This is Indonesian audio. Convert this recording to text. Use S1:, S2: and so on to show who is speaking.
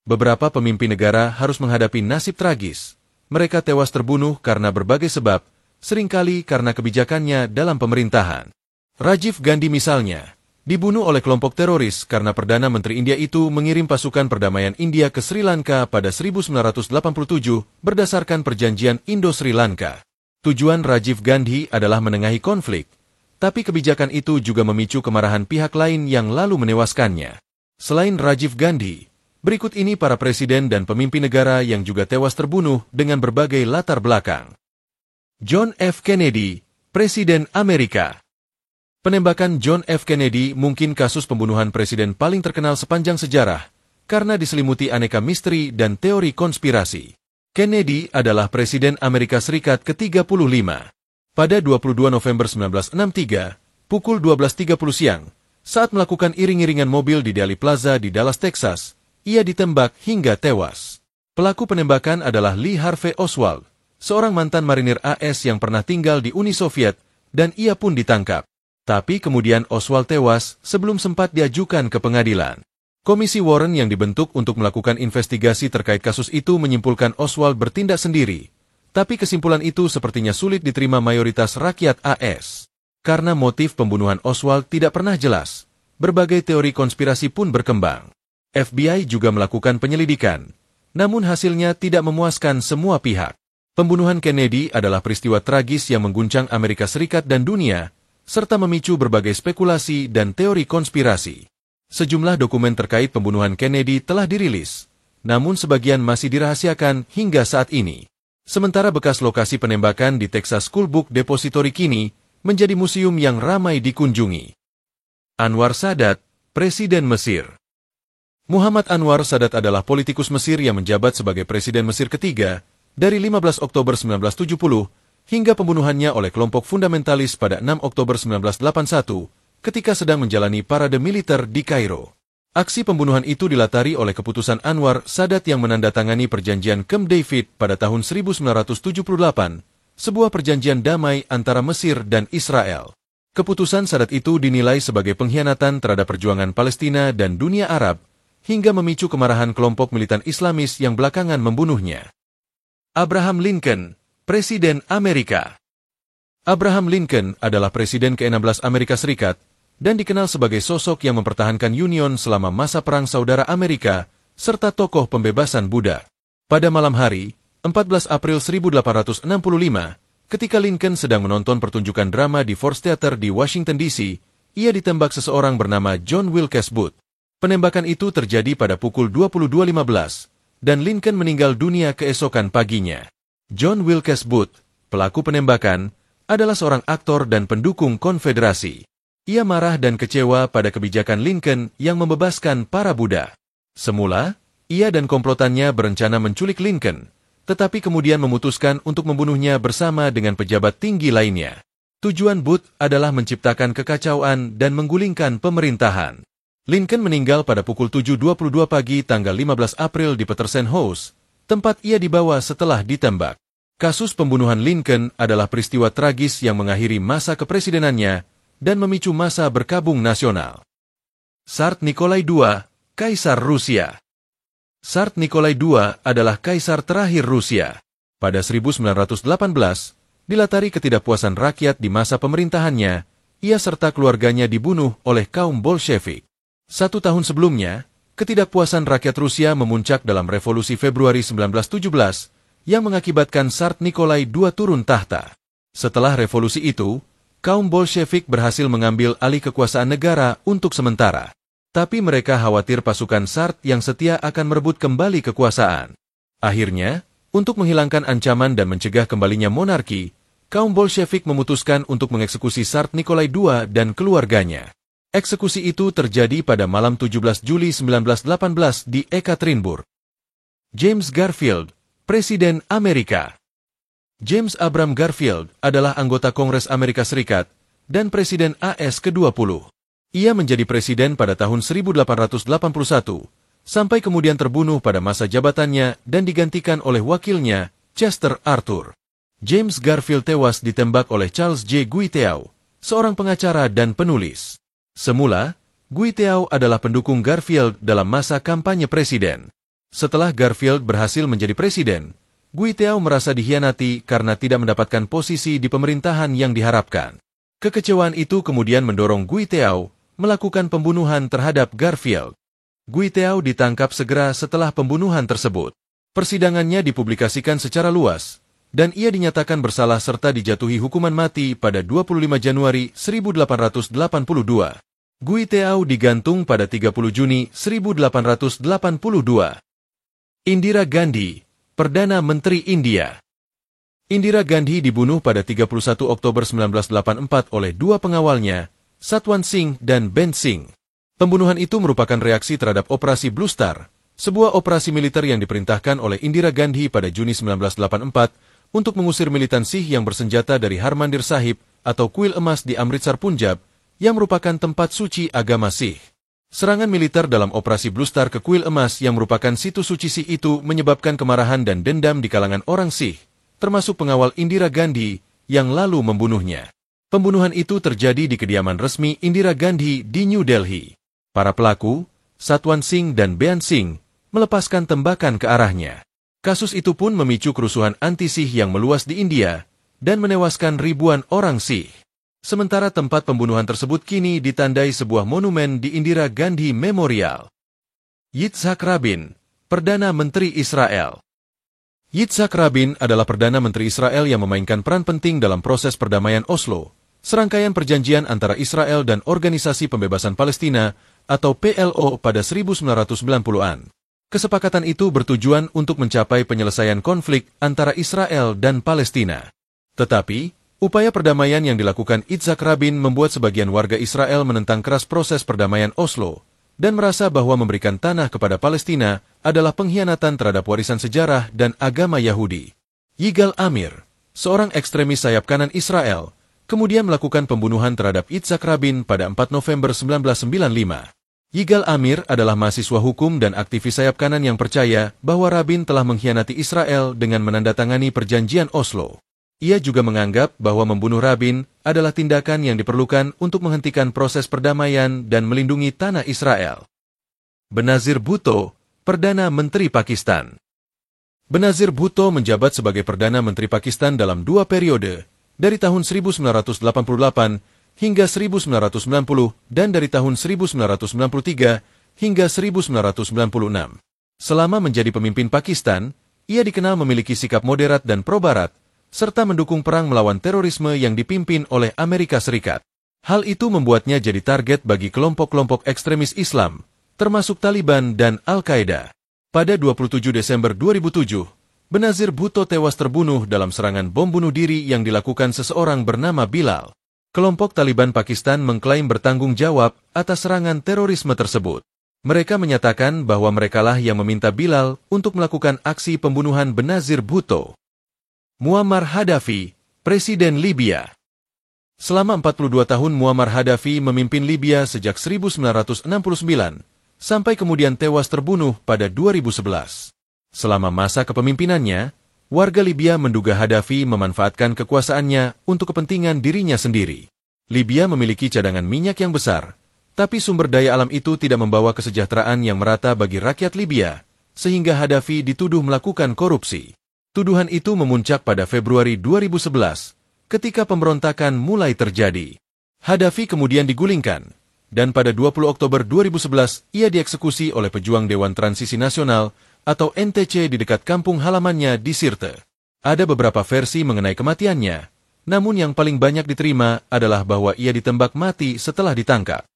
S1: Beberapa pemimpin negara harus menghadapi nasib tragis. Mereka tewas terbunuh karena berbagai sebab, seringkali karena kebijakannya dalam pemerintahan. Rajiv Gandhi misalnya, dibunuh oleh kelompok teroris karena Perdana Menteri India itu mengirim pasukan perdamaian India ke Sri Lanka pada 1987 berdasarkan perjanjian Indo-Sri Lanka. Tujuan Rajiv Gandhi adalah menengahi konflik, tapi kebijakan itu juga memicu kemarahan pihak lain yang lalu menewaskannya. Selain Rajiv Gandhi, berikut ini para presiden dan pemimpin negara yang juga tewas terbunuh dengan berbagai latar belakang. John F. Kennedy, Presiden Amerika. Penembakan John F. Kennedy mungkin kasus pembunuhan presiden paling terkenal sepanjang sejarah, karena diselimuti aneka misteri dan teori konspirasi. Kennedy adalah Presiden Amerika Serikat ke-35. Pada 22 November 1963, pukul 12.30 siang, saat melakukan iring-iringan mobil di Dealey Plaza di Dallas, Texas, ia ditembak hingga tewas. Pelaku penembakan adalah Lee Harvey Oswald, seorang mantan marinir AS yang pernah tinggal di Uni Soviet, dan ia pun ditangkap. Tapi kemudian Oswald tewas sebelum sempat diajukan ke pengadilan. Komisi Warren yang dibentuk untuk melakukan investigasi terkait kasus itu menyimpulkan Oswald bertindak sendiri. Tapi kesimpulan itu sepertinya sulit diterima mayoritas rakyat AS. Karena motif pembunuhan Oswald tidak pernah jelas, berbagai teori konspirasi pun berkembang. FBI juga melakukan penyelidikan, namun hasilnya tidak memuaskan semua pihak. Pembunuhan Kennedy adalah peristiwa tragis yang mengguncang Amerika Serikat dan dunia, serta memicu berbagai spekulasi dan teori konspirasi. Sejumlah dokumen terkait pembunuhan Kennedy telah dirilis, namun sebagian masih dirahasiakan hingga saat ini. Sementara bekas lokasi penembakan di Texas School Book Depository kini menjadi museum yang ramai dikunjungi. Anwar Sadat, Presiden Mesir. Muhammad Anwar Sadat adalah politikus Mesir yang menjabat sebagai Presiden Mesir ketiga dari 15 Oktober 1970 hingga pembunuhannya oleh kelompok fundamentalis pada 6 Oktober 1981 ketika sedang menjalani parade militer di Kairo. Aksi pembunuhan itu dilatari oleh keputusan Anwar Sadat yang menandatangani perjanjian Camp David pada tahun 1978, sebuah perjanjian damai antara Mesir dan Israel. Keputusan Sadat itu dinilai sebagai pengkhianatan terhadap perjuangan Palestina dan dunia Arab, hingga memicu kemarahan kelompok militan Islamis yang belakangan membunuhnya. Abraham Lincoln, Presiden Amerika. Abraham Lincoln adalah Presiden ke-16 Amerika Serikat dan dikenal sebagai sosok yang mempertahankan Union selama masa Perang Saudara Amerika serta tokoh pembebasan budak. Pada malam hari, 14 April 1865, ketika Lincoln sedang menonton pertunjukan drama di Ford Theater di Washington, D.C., ia ditembak seseorang bernama John Wilkes Booth. Penembakan itu terjadi pada pukul 22.15 dan Lincoln meninggal dunia keesokan paginya. John Wilkes Booth, pelaku penembakan, adalah seorang aktor dan pendukung konfederasi. Ia marah dan kecewa pada kebijakan Lincoln yang membebaskan para budak. Semula, ia dan komplotannya berencana menculik Lincoln, tetapi kemudian memutuskan untuk membunuhnya bersama dengan pejabat tinggi lainnya. Tujuan Booth adalah menciptakan kekacauan dan menggulingkan pemerintahan. Lincoln meninggal pada pukul 7.22 pagi tanggal 15 April di Petersen House, tempat ia dibawa setelah ditembak. Kasus pembunuhan Lincoln adalah peristiwa tragis yang mengakhiri masa kepresidenannya dan memicu masa berkabung nasional. Tsar Nikolai II, Kaisar Rusia. Tsar Nikolai II adalah kaisar terakhir Rusia. Pada 1918, dilatari ketidakpuasan rakyat di masa pemerintahannya, ia serta keluarganya dibunuh oleh kaum Bolshevik. 1 tahun sebelumnya, ketidakpuasan rakyat Rusia memuncak dalam revolusi Februari 1917 yang mengakibatkan Tsar Nikolai II turun tahta. Setelah revolusi itu, kaum Bolshevik berhasil mengambil alih kekuasaan negara untuk sementara. Tapi mereka khawatir pasukan Tsar yang setia akan merebut kembali kekuasaan. Akhirnya, untuk menghilangkan ancaman dan mencegah kembalinya monarki, kaum Bolshevik memutuskan untuk mengeksekusi Tsar Nikolai II dan keluarganya. Eksekusi itu terjadi pada malam 17 Juli 1918 di Ekaterinburg. James Garfield, Presiden Amerika. James Abram Garfield adalah anggota Kongres Amerika Serikat dan Presiden AS ke-20. Ia menjadi presiden pada tahun 1881, sampai kemudian terbunuh pada masa jabatannya dan digantikan oleh wakilnya, Chester Arthur. James Garfield tewas ditembak oleh Charles J. Guiteau, seorang pengacara dan penulis. Semula, Guiteau adalah pendukung Garfield dalam masa kampanye presiden. Setelah Garfield berhasil menjadi presiden, Guiteau merasa dikhianati karena tidak mendapatkan posisi di pemerintahan yang diharapkan. Kekecewaan itu kemudian mendorong Guiteau melakukan pembunuhan terhadap Garfield. Guiteau ditangkap segera setelah pembunuhan tersebut. Persidangannya dipublikasikan secara luas, dan ia dinyatakan bersalah serta dijatuhi hukuman mati pada 25 Januari 1882. Guiteau digantung pada 30 Juni 1882. Indira Gandhi, Perdana Menteri India. Indira Gandhi dibunuh pada 31 Oktober 1984 oleh dua pengawalnya, Satwan Singh dan Ben Singh. Pembunuhan itu merupakan reaksi terhadap Operasi Blue Star, sebuah operasi militer yang diperintahkan oleh Indira Gandhi pada Juni 1984 untuk mengusir militan Sikh yang bersenjata dari Harmandir Sahib atau Kuil Emas di Amritsar, Punjab, yang merupakan tempat suci agama Sikh. Serangan militer dalam operasi Blue Star ke Kuil Emas yang merupakan situs suci Sikh itu menyebabkan kemarahan dan dendam di kalangan orang Sikh, termasuk pengawal Indira Gandhi yang lalu membunuhnya. Pembunuhan itu terjadi di kediaman resmi Indira Gandhi di New Delhi. Para pelaku, Satwan Singh dan Ben Singh, melepaskan tembakan ke arahnya. Kasus itu pun memicu kerusuhan anti-Sikh yang meluas di India dan menewaskan ribuan orang Sikh. Sementara tempat pembunuhan tersebut kini ditandai sebuah monumen di Indira Gandhi Memorial. Yitzhak Rabin, Perdana Menteri Israel. Yitzhak Rabin adalah Perdana Menteri Israel yang memainkan peran penting dalam proses perdamaian Oslo, serangkaian perjanjian antara Israel dan Organisasi Pembebasan Palestina atau PLO pada 1990-an. Kesepakatan itu bertujuan untuk mencapai penyelesaian konflik antara Israel dan Palestina. Tetapi, upaya perdamaian yang dilakukan Yitzhak Rabin membuat sebagian warga Israel menentang keras proses perdamaian Oslo dan merasa bahwa memberikan tanah kepada Palestina adalah pengkhianatan terhadap warisan sejarah dan agama Yahudi. Yigal Amir, seorang ekstremis sayap kanan Israel, kemudian melakukan pembunuhan terhadap Yitzhak Rabin pada 4 November 1995. Yigal Amir adalah mahasiswa hukum dan aktivis sayap kanan yang percaya bahwa Rabin telah mengkhianati Israel dengan menandatangani perjanjian Oslo. Ia juga menganggap bahwa membunuh Rabin adalah tindakan yang diperlukan untuk menghentikan proses perdamaian dan melindungi tanah Israel. Benazir Bhutto, Perdana Menteri Pakistan. Benazir Bhutto menjabat sebagai Perdana Menteri Pakistan dalam dua periode, dari tahun 1988 hingga 1990 dan dari tahun 1993 hingga 1996. Selama menjadi pemimpin Pakistan, ia dikenal memiliki sikap moderat dan pro-barat, serta mendukung perang melawan terorisme yang dipimpin oleh Amerika Serikat. Hal itu membuatnya jadi target bagi kelompok-kelompok ekstremis Islam, termasuk Taliban dan Al-Qaeda. Pada 27 Desember 2007, Benazir Bhutto tewas terbunuh dalam serangan bom bunuh diri yang dilakukan seseorang bernama Bilal. Kelompok Taliban Pakistan mengklaim bertanggung jawab atas serangan terorisme tersebut. Mereka menyatakan bahwa merekalah yang meminta Bilal untuk melakukan aksi pembunuhan Benazir Bhutto. Muammar Gaddafi, Presiden Libya. Selama 42 tahun Muammar Gaddafi memimpin Libya sejak 1969, sampai kemudian tewas terbunuh pada 2011. Selama masa kepemimpinannya, warga Libya menduga Gaddafi memanfaatkan kekuasaannya untuk kepentingan dirinya sendiri. Libya memiliki cadangan minyak yang besar, tapi sumber daya alam itu tidak membawa kesejahteraan yang merata bagi rakyat Libya, sehingga Gaddafi dituduh melakukan korupsi. Tuduhan itu memuncak pada Februari 2011, ketika pemberontakan mulai terjadi. Gaddafi kemudian digulingkan, dan pada 20 Oktober 2011 ia dieksekusi oleh pejuang Dewan Transisi Nasional atau NTC di dekat kampung halamannya di Sirte. Ada beberapa versi mengenai kematiannya, namun yang paling banyak diterima adalah bahwa ia ditembak mati setelah ditangkap.